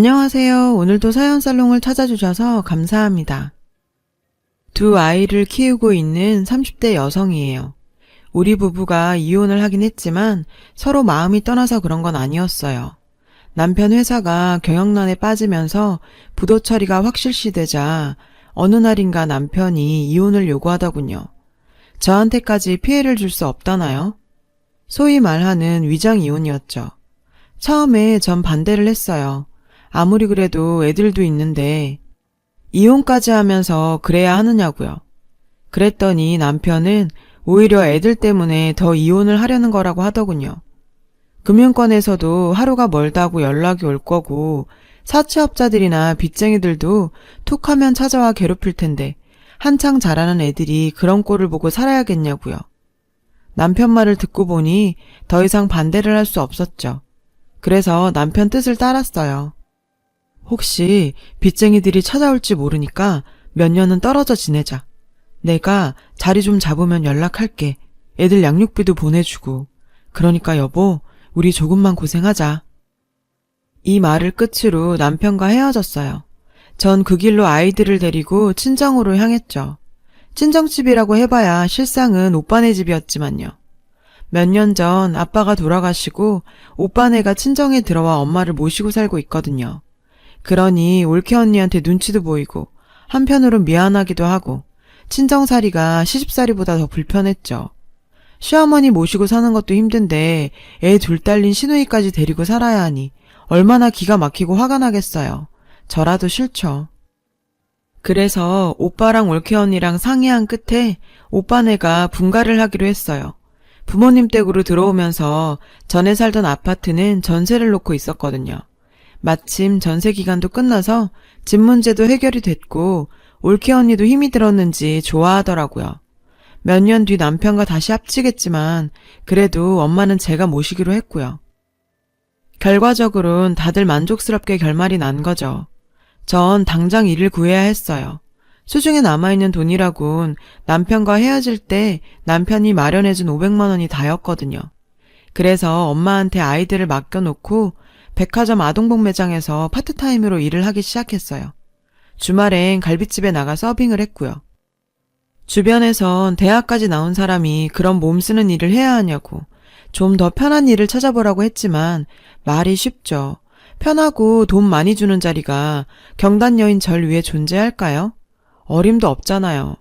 안녕하세요. 오늘도 사연살롱을 찾아주셔서 감사합니다. 두 아이를 키우고 있는 30대 여성이에요. 우리 부부가 이혼을 하긴 했지만 서로 마음이 떠나서 그런 건 아니었어요. 남편 회사가 경영난에 빠지면서 부도 처리가 확실시되자 어느 날인가 남편이 이혼을 요구하더군요. 저한테까지 피해를 줄 수 없다나요? 소위 말하는 위장 이혼이었죠. 처음에 전 반대를 했어요. 아무리 그래도 애들도 있는데 이혼까지 하면서 그래야 하느냐고요. 그랬더니 남편은 오히려 애들 때문에 더 이혼을 하려는 거라고 하더군요. 금융권에서도 하루가 멀다고 연락이 올 거고 사채업자들이나 빚쟁이들도 툭 하면 찾아와 괴롭힐 텐데 한창 자라는 애들이 그런 꼴을 보고 살아야겠냐고요. 남편 말을 듣고 보니 더 이상 반대를 할 수 없었죠. 그래서 남편 뜻을 따랐어요. 혹시 빚쟁이들이 찾아올지 모르니까 몇 년은 떨어져 지내자. 내가 자리 좀 잡으면 연락할게. 애들 양육비도 보내주고. 그러니까 여보, 우리 조금만 고생하자. 이 말을 끝으로 남편과 헤어졌어요. 전 그 길로 아이들을 데리고 친정으로 향했죠. 친정집이라고 해봐야 실상은 오빠네 집이었지만요. 몇 년 전 아빠가 돌아가시고 오빠네가 친정에 들어와 엄마를 모시고 살고 있거든요. 그러니 올케 언니한테 눈치도 보이고 한편으론 미안하기도 하고 친정살이가 시집살이보다 더 불편했죠. 시어머니 모시고 사는 것도 힘든데 애 둘 딸린 시누이까지 데리고 살아야 하니 얼마나 기가 막히고 화가 나겠어요. 저라도 싫죠. 그래서 오빠랑 올케 언니랑 상의한 끝에 오빠네가 분가를 하기로 했어요. 부모님 댁으로 들어오면서 전에 살던 아파트는 전세를 놓고 있었거든요. 마침 전세 기간도 끝나서 집 문제도 해결이 됐고 올케 언니도 힘이 들었는지 좋아하더라고요. 몇 년 뒤 남편과 다시 합치겠지만 그래도 엄마는 제가 모시기로 했고요. 결과적으론 다들 만족스럽게 결말이 난 거죠. 전 당장 일을 구해야 했어요. 수중에 남아있는 돈이라곤 남편과 헤어질 때 남편이 마련해준 500만 원이 다였거든요. 그래서 엄마한테 아이들을 맡겨놓고 백화점 아동복 매장에서 파트타임으로 일을 하기 시작했어요. 주말엔 갈비집에 나가 서빙을 했고요. 주변에선 대학까지 나온 사람이 그런 몸 쓰는 일을 해야 하냐고 좀 더 편한 일을 찾아보라고 했지만 말이 쉽죠. 편하고 돈 많이 주는 자리가 경단 여인 절 위에 존재할까요? 어림도 없잖아요.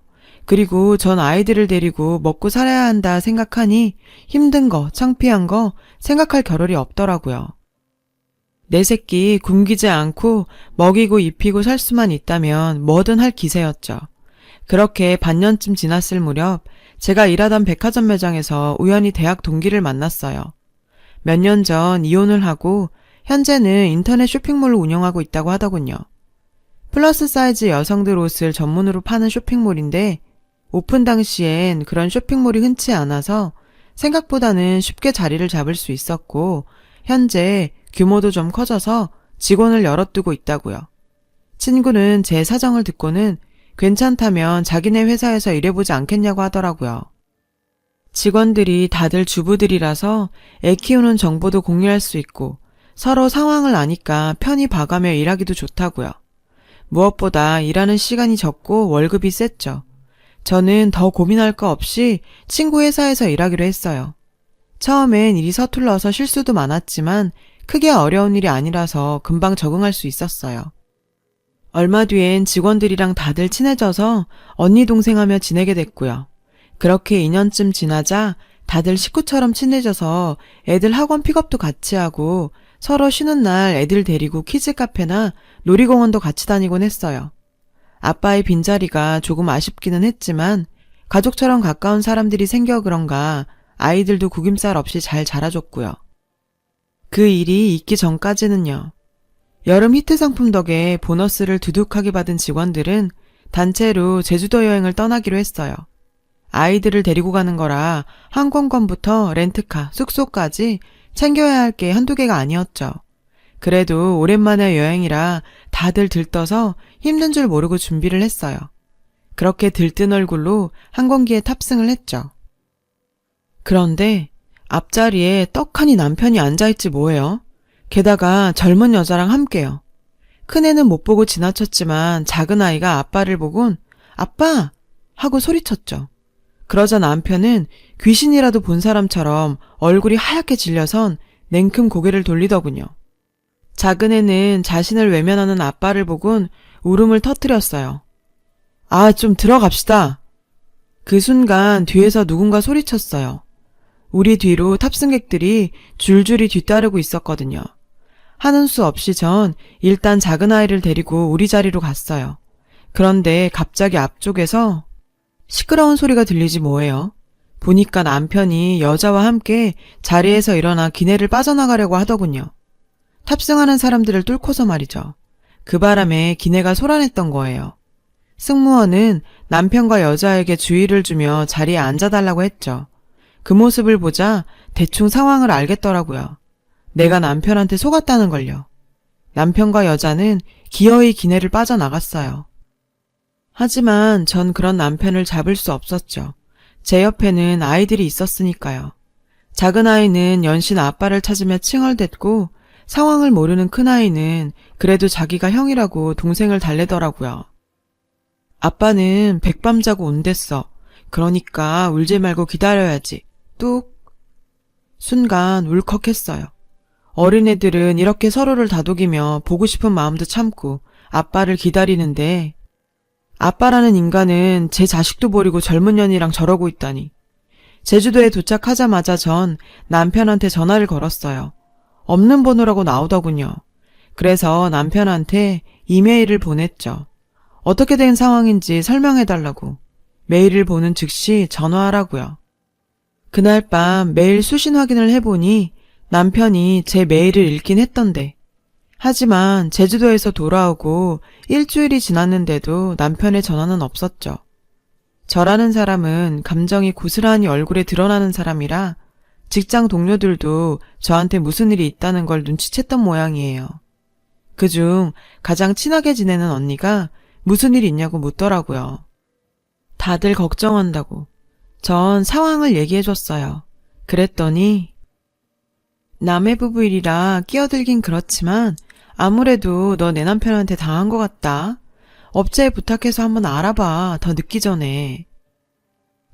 그리고 전 아이들을 데리고 먹고 살아야 한다 생각하니 힘든 거, 창피한 거 생각할 겨를이 없더라고요. 내 새끼 굶기지 않고 먹이고 입히고 살 수만 있다면 뭐든 할 기세였죠. 그렇게 반년쯤 지났을 무렵 제가 일하던 백화점 매장에서 우연히 대학 동기를 만났어요. 몇 년 전 이혼을 하고 현재는 인터넷 쇼핑몰을 운영하고 있다고 하더군요. 플러스 사이즈 여성들 옷을 전문으로 파는 쇼핑몰인데 오픈 당시엔 그런 쇼핑몰이 흔치 않아서 생각보다는 쉽게 자리를 잡을 수 있었고 현재 규모도 좀 커져서 직원을 여럿 두고 있다고요. 친구는 제 사정을 듣고는 괜찮다면 자기네 회사에서 일해보지 않겠냐고 하더라고요. 직원들이 다들 주부들이라서 애 키우는 정보도 공유할 수 있고 서로 상황을 아니까 편히 봐가며 일하기도 좋다고요. 무엇보다 일하는 시간이 적고 월급이 셌죠. 저는 더 고민할 거 없이 친구 회사에서 일하기로 했어요. 처음엔 일이 서툴러서 실수도 많았지만 크게 어려운 일이 아니라서 금방 적응할 수 있었어요. 얼마 뒤엔 직원들이랑 다들 친해져서 언니 동생하며 지내게 됐고요. 그렇게 2년쯤 지나자 다들 식구처럼 친해져서 애들 학원 픽업도 같이 하고 서로 쉬는 날 애들 데리고 키즈 카페나 놀이공원도 같이 다니곤 했어요. 아빠의 빈자리가 조금 아쉽기는 했지만 가족처럼 가까운 사람들이 생겨 그런가 아이들도 구김살 없이 잘 자라줬고요. 그 일이 있기 전까지는요. 여름 히트 상품 덕에 보너스를 두둑하게 받은 직원들은 단체로 제주도 여행을 떠나기로 했어요. 아이들을 데리고 가는 거라 항공권부터 렌트카, 숙소까지 챙겨야 할 게 한두 개가 아니었죠. 그래도 오랜만에 여행이라 다들 들떠서 힘든 줄 모르고 준비를 했어요. 그렇게 들뜬 얼굴로 항공기에 탑승을 했죠. 그런데 앞자리에 떡하니 남편이 앉아있지 뭐예요. 게다가 젊은 여자랑 함께요. 큰애는 못 보고 지나쳤지만 작은 아이가 아빠를 보곤 아빠! 하고 소리쳤죠. 그러자 남편은 귀신이라도 본 사람처럼 얼굴이 하얗게 질려선 냉큼 고개를 돌리더군요. 작은 애는 자신을 외면하는 아빠를 보곤 울음을 터뜨렸어요. 아, 좀 들어갑시다. 그 순간 뒤에서 누군가 소리쳤어요. 우리 뒤로 탑승객들이 줄줄이 뒤따르고 있었거든요. 하는 수 없이 전 일단 작은 아이를 데리고 우리 자리로 갔어요. 그런데 갑자기 앞쪽에서 시끄러운 소리가 들리지 뭐예요. 보니까 남편이 여자와 함께 자리에서 일어나 기내를 빠져나가려고 하더군요. 탑승하는 사람들을 뚫고서 말이죠. 그 바람에 기내가 솟아냈던 거예요. 승무원은 남편과 여자에게 주의를 주며 자리에 앉아달라고 했죠. 그 모습을 보자 대충 상황을 알겠더라고요. 내가 남편한테 속았다는 걸요. 남편과 여자는 기어이 기내를 빠져나갔어요. 하지만 전 그런 남편을 잡을 수 없었죠. 제 옆에는 아이들이 있었으니까요. 작은 아이는 연신 아빠를 찾으며 칭얼댔고 상황을 모르는 큰아이는 그래도 자기가 형이라고 동생을 달래더라고요. 아빠는 백밤 자고 온댔어. 그러니까 울지 말고 기다려야지. 뚝. 순간 울컥했어요. 어린애들은 이렇게 서로를 다독이며 보고 싶은 마음도 참고 아빠를 기다리는데 아빠라는 인간은 제 자식도 버리고 젊은 년이랑 저러고 있다니. 제주도에 도착하자마자 전 남편한테 전화를 걸었어요. 없는 번호라고 나오더군요. 그래서 남편한테 이메일을 보냈죠. 어떻게 된 상황인지 설명해달라고. 메일을 보는 즉시 전화하라고요. 그날 밤 메일 수신 확인을 해보니 남편이 제 메일을 읽긴 했던데. 하지만 제주도에서 돌아오고 일주일이 지났는데도 남편의 전화는 없었죠. 저라는 사람은 감정이 고스란히 얼굴에 드러나는 사람이라 직장 동료들도 저한테 무슨 일이 있다는 걸 눈치챘던 모양이에요. 그중 가장 친하게 지내는 언니가 무슨 일 있냐고 묻더라고요. 다들 걱정한다고. 전 상황을 얘기해줬어요. 그랬더니 남의 부부 일이라 끼어들긴 그렇지만 아무래도 너 내 남편한테 당한 것 같다. 업체에 부탁해서 한번 알아봐. 더 늦기 전에.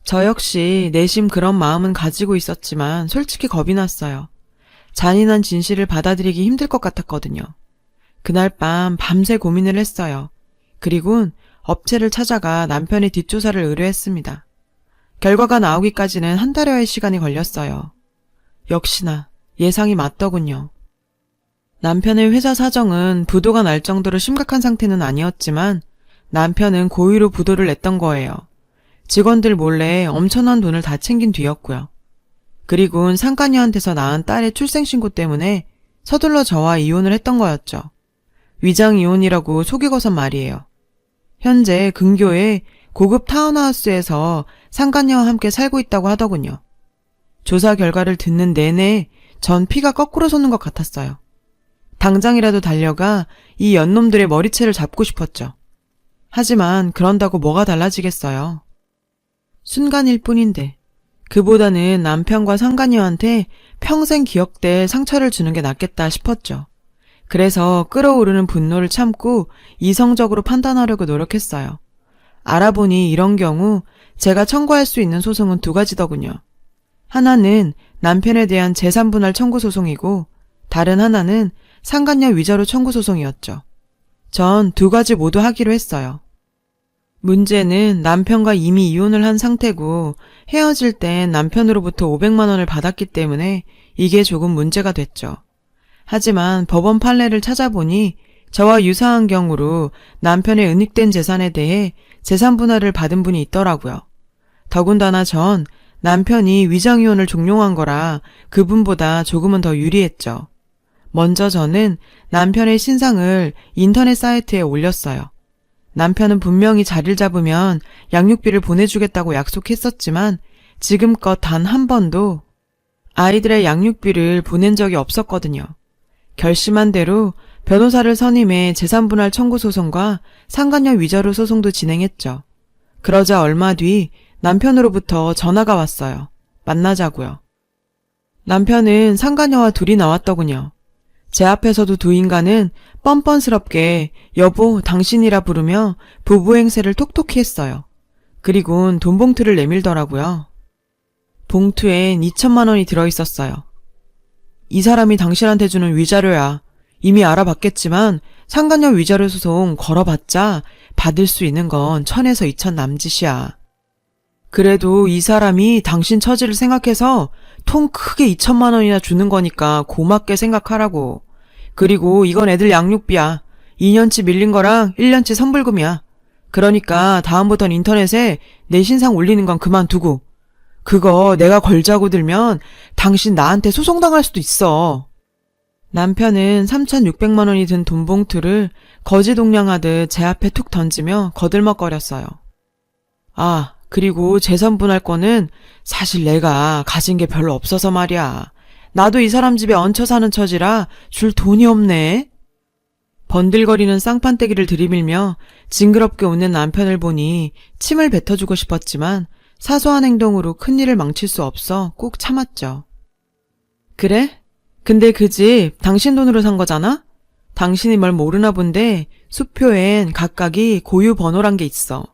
저 역시 내심 그런 마음은 가지고 있었지만 솔직히 겁이 났어요. 잔인한 진실을 받아들이기 힘들 것 같았거든요. 그날 밤 밤새 고민을 했어요. 그리곤 업체를 찾아가 남편의 뒷조사를 의뢰했습니다. 결과가 나오기까지는 한 달여의 시간이 걸렸어요. 역시나 예상이 맞더군요. 남편의 회사 사정은 부도가 날 정도로 심각한 상태는 아니었지만 남편은 고의로 부도를 냈던 거예요. 직원들 몰래 엄청난 돈을 다 챙긴 뒤였고요. 그리고는 상간녀한테서 낳은 딸의 출생신고 때문에 서둘러 저와 이혼을 했던 거였죠. 위장이혼이라고 속이고선 말이에요. 현재 근교의 고급 타운하우스에서 상간녀와 함께 살고 있다고 하더군요. 조사 결과를 듣는 내내 전 피가 거꾸로 솟는 것 같았어요. 당장이라도 달려가 이 연놈들의 머리채를 잡고 싶었죠. 하지만 그런다고 뭐가 달라지겠어요. 순간일 뿐인데 그보다는 남편과 상간녀한테 평생 기억될 상처를 주는 게 낫겠다 싶었죠. 그래서 끓어오르는 분노를 참고 이성적으로 판단하려고 노력했어요. 알아보니 이런 경우 제가 청구할 수 있는 소송은 두 가지더군요. 하나는 남편에 대한 재산분할 청구 소송이고 다른 하나는 상간녀 위자료 청구 소송이었죠. 전 두 가지 모두 하기로 했어요. 문제는 남편과 이미 이혼을 한 상태고 헤어질 땐 남편으로부터 500만 원을 받았기 때문에 이게 조금 문제가 됐죠. 하지만 법원 판례를 찾아보니 저와 유사한 경우로 남편의 은닉된 재산에 대해 재산 분할을 받은 분이 있더라고요. 더군다나 전 남편이 위장이혼을 종용한 거라 그분보다 조금은 더 유리했죠. 먼저 저는 남편의 신상을 인터넷 사이트에 올렸어요. 남편은 분명히 자리를 잡으면 양육비를 보내주겠다고 약속했었지만 지금껏 단 한 번도 아이들의 양육비를 보낸 적이 없었거든요. 결심한 대로 변호사를 선임해 재산분할 청구 소송과 상간녀 위자료 소송도 진행했죠. 그러자 얼마 뒤 남편으로부터 전화가 왔어요. 만나자고요. 남편은 상간녀와 둘이 나왔더군요. 제 앞에서도 두 인간은 뻔뻔스럽게 여보 당신이라 부르며 부부 행세를 톡톡히 했어요. 그리곤 돈 봉투를 내밀더라고요. 봉투엔 2천만 원이 들어있었어요. 이 사람이 당신한테 주는 위자료야. 이미 알아봤겠지만 상간녀 위자료 소송 걸어봤자 받을 수 있는 건 1,000에서 2천 남짓이야. 그래도 이 사람이 당신 처지를 생각해서 통 크게 2천만 원이나 주는 거니까 고맙게 생각하라고. 그리고 이건 애들 양육비야. 2년치 밀린 거랑 1년치 선불금이야. 그러니까 다음부턴 인터넷에 내 신상 올리는 건 그만두고. 그거 내가 걸자고 들면 당신 나한테 소송당할 수도 있어. 남편은 3,600만 원이 든 돈 봉투를 거지동냥하듯 제 앞에 툭 던지며 거들먹거렸어요. 아, 그리고 재산 분할 거는 사실 내가 가진 게 별로 없어서 말이야. 나도 이 사람 집에 얹혀 사는 처지라 줄 돈이 없네. 번들거리는 쌍판떼기를 들이밀며 징그럽게 웃는 남편을 보니 침을 뱉어주고 싶었지만 사소한 행동으로 큰일을 망칠 수 없어 꼭 참았죠. 그래? 근데 그 집 당신 돈으로 산 거잖아? 당신이 뭘 모르나 본데 수표엔 각각이 고유 번호란 게 있어.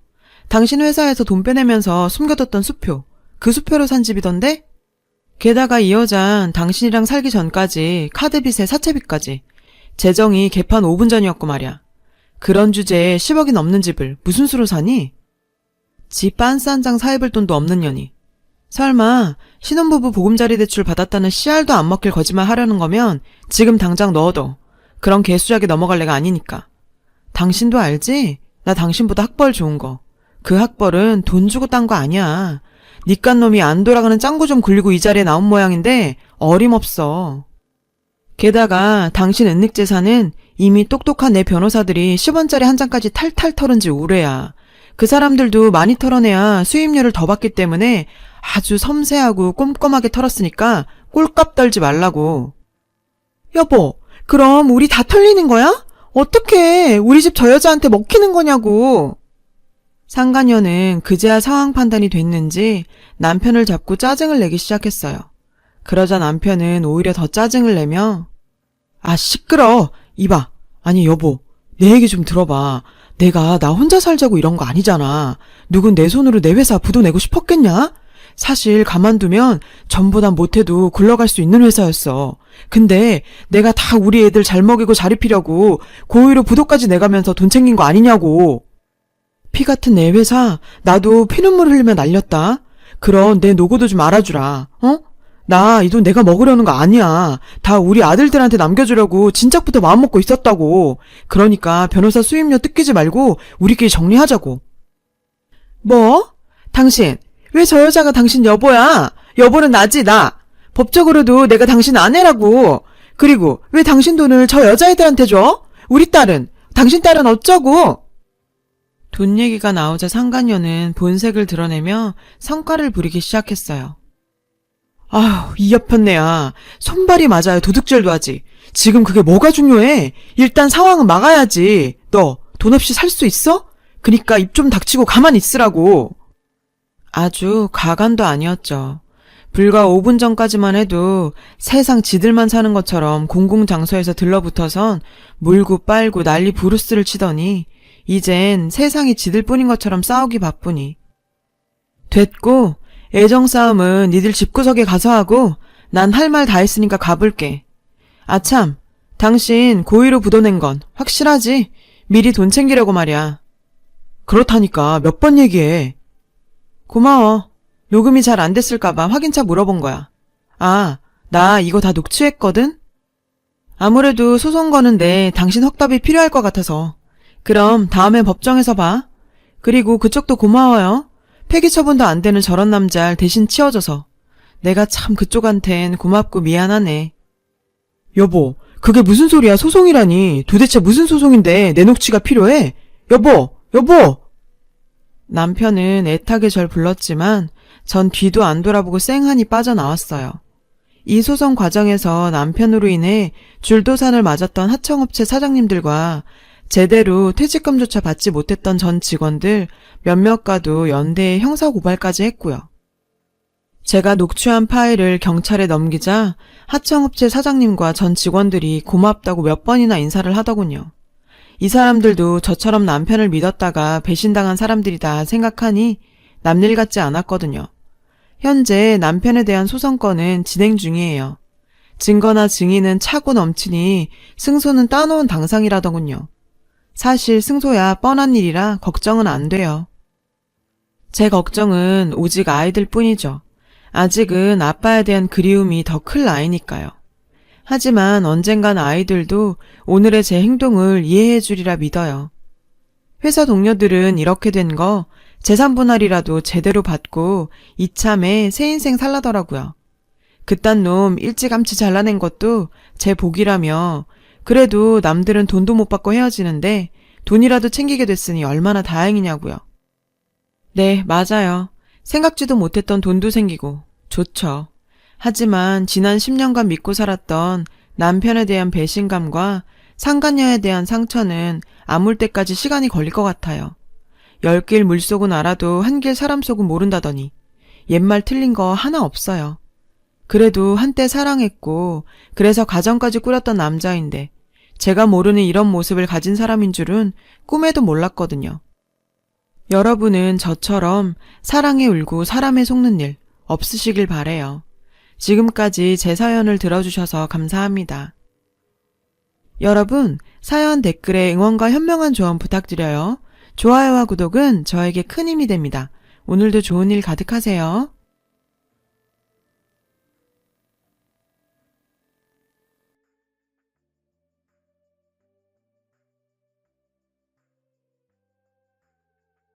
당신 회사에서 돈 빼내면서 숨겨뒀던 수표. 그 수표로 산 집이던데? 게다가 이 여잔 당신이랑 살기 전까지 카드빚에 사채빚까지. 재정이 개판 5분 전이었고 말이야. 그런 주제에 10억이 넘는 집을 무슨 수로 사니? 집 빤스 한 장 사입을 돈도 없는 년이. 설마 신혼부부 보금자리 대출 받았다는 씨알도 안 먹힐 거짓말 하려는 거면 지금 당장 넣어둬. 그런 개수작에 넘어갈 애가 아니니까. 당신도 알지? 나 당신보다 학벌 좋은 거. 그 학벌은 돈 주고 딴 거 아니야. 니깐 놈이 안 돌아가는 짱구 좀 굴리고 이 자리에 나온 모양인데 어림없어. 게다가 당신 은닉재산은 이미 똑똑한 내 변호사들이 10원짜리 한 장까지 탈탈 털은 지 오래야. 그 사람들도 많이 털어내야 수임료를 더 받기 때문에 아주 섬세하고 꼼꼼하게 털었으니까 꼴값 떨지 말라고. 여보, 그럼 우리 다 털리는 거야? 어떡해, 우리 집 저 여자한테 먹히는 거냐고. 상간녀는 그제야 상황 판단이 됐는지 남편을 잡고 짜증을 내기 시작했어요. 그러자 남편은 오히려 더 짜증을 내며 아 시끄러. 이봐. 아니 여보, 내 얘기 좀 들어봐. 내가 나 혼자 살자고 이런 거 아니잖아. 누군 내 손으로 내 회사 부도 내고 싶었겠냐? 사실 가만두면 전보단 못해도 굴러갈 수 있는 회사였어. 근데 내가 다 우리 애들 잘 먹이고 잘 입히려고 고의로 부도까지 내가면서 돈 챙긴 거 아니냐고. 피 같은 내 회사 나도 피눈물 흘리며 날렸다. 그런 내 노고도 좀 알아주라. 어? 나 이 돈 내가 먹으려는 거 아니야. 다 우리 아들들한테 남겨주려고 진작부터 마음먹고 있었다고. 그러니까 변호사 수임료 뜯기지 말고 우리끼리 정리하자고. 뭐? 당신 왜 저 여자가 당신 여보야? 여보는 나지 나. 법적으로도 내가 당신 아내라고. 그리고 왜 당신 돈을 저 여자애들한테 줘? 우리 딸은? 당신 딸은 어쩌고? 돈 얘기가 나오자 상간녀는 본색을 드러내며 성과를 부리기 시작했어요. 아휴, 이 여편네야. 손발이 맞아야 도둑질도 하지. 지금 그게 뭐가 중요해? 일단 상황은 막아야지. 너 돈 없이 살 수 있어? 그니까 입 좀 닥치고 가만히 있으라고. 아주 가관도 아니었죠. 불과 5분 전까지만 해도 세상 지들만 사는 것처럼 공공장소에서 들러붙어선 물고 빨고 난리 부르스를 치더니 이젠 세상이 지들 뿐인 것처럼 싸우기 바쁘니. 됐고 애정싸움은 니들 집구석에 가서 하고 난 할 말 다 했으니까 가볼게. 아참, 당신 고의로 부도낸 건 확실하지? 미리 돈 챙기려고 말이야. 그렇다니까 몇 번 얘기해. 고마워. 녹음이 잘 안 됐을까봐 확인차 물어본 거야. 아, 나 이거 다 녹취했거든? 아무래도 소송 거는데 당신 확답이 필요할 것 같아서. 그럼 다음에 법정에서 봐. 그리고 그쪽도 고마워요. 폐기 처분도 안 되는 저런 남자를 대신 치워줘서. 내가 참 그쪽한텐 고맙고 미안하네. 여보, 그게 무슨 소리야? 소송이라니. 도대체 무슨 소송인데 내 녹취가 필요해? 여보! 여보! 남편은 애타게 절 불렀지만 전 뒤도 안 돌아보고 쌩하니 빠져나왔어요. 이 소송 과정에서 남편으로 인해 줄도산을 맞았던 하청업체 사장님들과 제대로 퇴직금조차 받지 못했던 전 직원들 몇몇과도 연대에 형사고발까지 했고요. 제가 녹취한 파일을 경찰에 넘기자 하청업체 사장님과 전 직원들이 고맙다고 몇 번이나 인사를 하더군요. 이 사람들도 저처럼 남편을 믿었다가 배신당한 사람들이다 생각하니 남일 같지 않았거든요. 현재 남편에 대한 소송건은 진행 중이에요. 증거나 증인은 차고 넘치니 승소는 따놓은 당상이라더군요. 사실 승소야 뻔한 일이라 걱정은 안 돼요. 제 걱정은 오직 아이들 뿐이죠. 아직은 아빠에 대한 그리움이 더 클 나이니까요. 하지만 언젠간 아이들도 오늘의 제 행동을 이해해 주리라 믿어요. 회사 동료들은 이렇게 된 거 재산 분할이라도 제대로 받고 이참에 새 인생 살라더라고요. 그딴 놈 일찌감치 잘라낸 것도 제 복이라며 그래도 남들은 돈도 못 받고 헤어지는데 돈이라도 챙기게 됐으니 얼마나 다행이냐고요. 네, 맞아요. 생각지도 못했던 돈도 생기고 좋죠. 하지만 지난 10년간 믿고 살았던 남편에 대한 배신감과 상간녀에 대한 상처는 아물 때까지 시간이 걸릴 것 같아요. 10길 물속은 알아도 한 길 사람 속은 모른다더니 옛말 틀린 거 하나 없어요. 그래도 한때 사랑했고 그래서 가정까지 꾸렸던 남자인데 제가 모르는 이런 모습을 가진 사람인 줄은 꿈에도 몰랐거든요. 여러분은 저처럼 사랑에 울고 사람에 속는 일 없으시길 바래요. 지금까지 제 사연을 들어주셔서 감사합니다. 여러분, 사연 댓글에 응원과 현명한 조언 부탁드려요. 좋아요와 구독은 저에게 큰 힘이 됩니다. 오늘도 좋은 일 가득하세요.